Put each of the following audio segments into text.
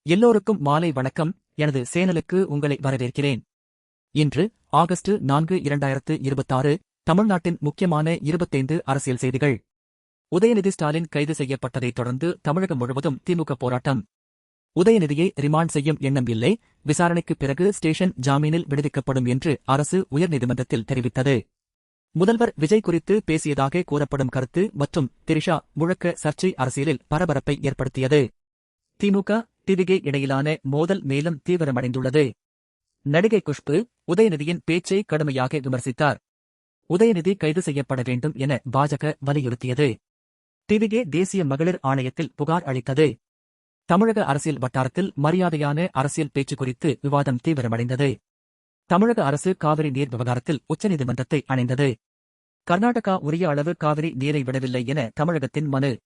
எல்லோருக்கும் மாலை வணக்கம். எனது சேனலுக்கு உங்களை வரவேற்கிறேன். இன்று ஆகஸ்ட் 4 2026 தமிழ்நாட்டின் முக்கியமான 25 அரசியல் செய்திகள். உதயநிதி ஸ்டாலின் கைது செய்யப்பட்டதைத் தொடர்ந்து தமிழகம் முழுவதும் திமுக போராட்டம். உதயநிதியை ரிமாண்ட் செய்யும் எண்ணம் இல்லை, விசாரணைக்குப் பிறகு ஸ்டேஷன் ஜாமீனில் விடுவிக்கப்படும் என்று அரசு உயர்நீதிமன்றத்தில் தெரிவித்தது. முதல்வர் விஜய் குறித்து பேசியதாக கூறப்படும் கருத்து மற்றும் திரிஷா முழக்க சர்ச்சை அரசியலில் பரபரப்பை ஏற்படுத்தியது. திமுக டிவிகே இடையிலான மோதல் மேலும் தீவிரமடைந்துள்ளது. நடிகை குஷ்பு உதயநிதியின் பேச்சை கடுமையாக விமர்சித்தார். உதயநிதி கைது செய்யப்பட வேண்டும் என பாஜக வலியுறுத்தியது. டிவிகே தேசிய மகளிர் ஆணையத்தில் புகார் அளித்தது. தமிழக அரசியல் வட்டாரத்தில் மரியாதையான அரசியல் பேச்சு குறித்து விவாதம் தீவிரமடைந்தது. தமிழக அரசு காவிரி நீர் விவகாரத்தில் உச்சநீதிமன்றத்தை அணைந்தது. கர்நாடகா உரிய அளவு காவிரி நீரை விடவில்லை என தமிழகத்தின் மனு.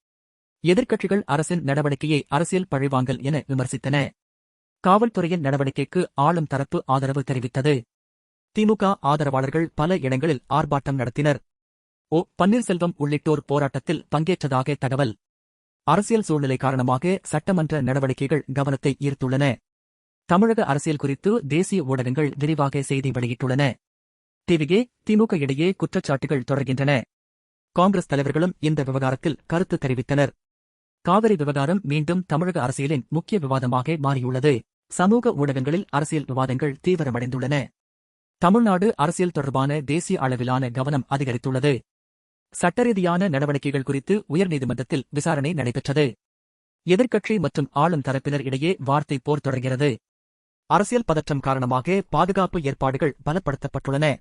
எதிர்க்கட்சிகள் அரசின் நடவடிக்கையை அரசியல் பழிவாங்கல் என விமர்சித்தன. காவல்துறையின் நடவடிக்கைக்கு ஆளும் தரப்பு ஆதரவு தெரிவித்தது. திமுக ஆதரவாளர்கள் பல இடங்களில் ஆர்ப்பாட்டம் நடத்தினர். பன்னீர்செல்வம் உள்ளிட்டோர் போராட்டத்தில் பங்கேற்றதாக தகவல். அரசியல் சூழ்நிலை காரணமாக சட்டமன்ற நடவடிக்கைகள் கவனத்தை ஈர்த்துள்ளன. தமிழக அரசியல் குறித்து தேசிய ஊடகங்கள் விரிவாக செய்தி வெளியிட்டுள்ளன. டிவிகே திமுக இடையே குற்றச்சாட்டுகள் தொடர்கின்றன. காங்கிரஸ் தலைவர்களும் இந்த விவகாரத்தில் கருத்து தெரிவித்தனர். காவிரி விவகாரம் மீண்டும் தமிழக அரசியலின் முக்கிய விவாதமாக மாறியுள்ளது. சமூக ஊடகங்களில் அரசியல் விவாதங்கள் தீவிரமடைந்துள்ளன. தமிழ்நாடு அரசியல் தொடர்பான தேசிய அளவிலான கவனம் அதிகரித்துள்ளது. சட்டரீதியான நடவடிக்கைகள் குறித்து உயர்நீதிமன்றத்தில் விசாரணை நடைபெற்றது. எதிர்க்கட்சி மற்றும் ஆளும் தரப்பினர் இடையே வார்த்தை போர் தொடர்கிறது. அரசியல் பதற்றம் காரணமாக பாதுகாப்பு ஏற்பாடுகள் பலப்படுத்தப்பட்டுள்ளன.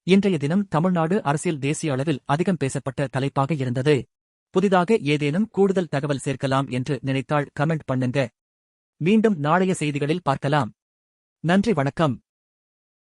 இன்றைய தினம் தமிழ்நாடு அரசியல் தேசிய அளவில் அதிகம் பேசப்பட்ட தலைப்பாக இருந்தது. புதிதாக ஏதேனும் கூடுதல் தகவல் சேர்க்கலாம் என்று நினைத்தால் கமெண்ட் பண்ணுங்க. மீண்டும் நாளைய செய்திகளில் பார்க்கலாம். நன்றி, வணக்கம்.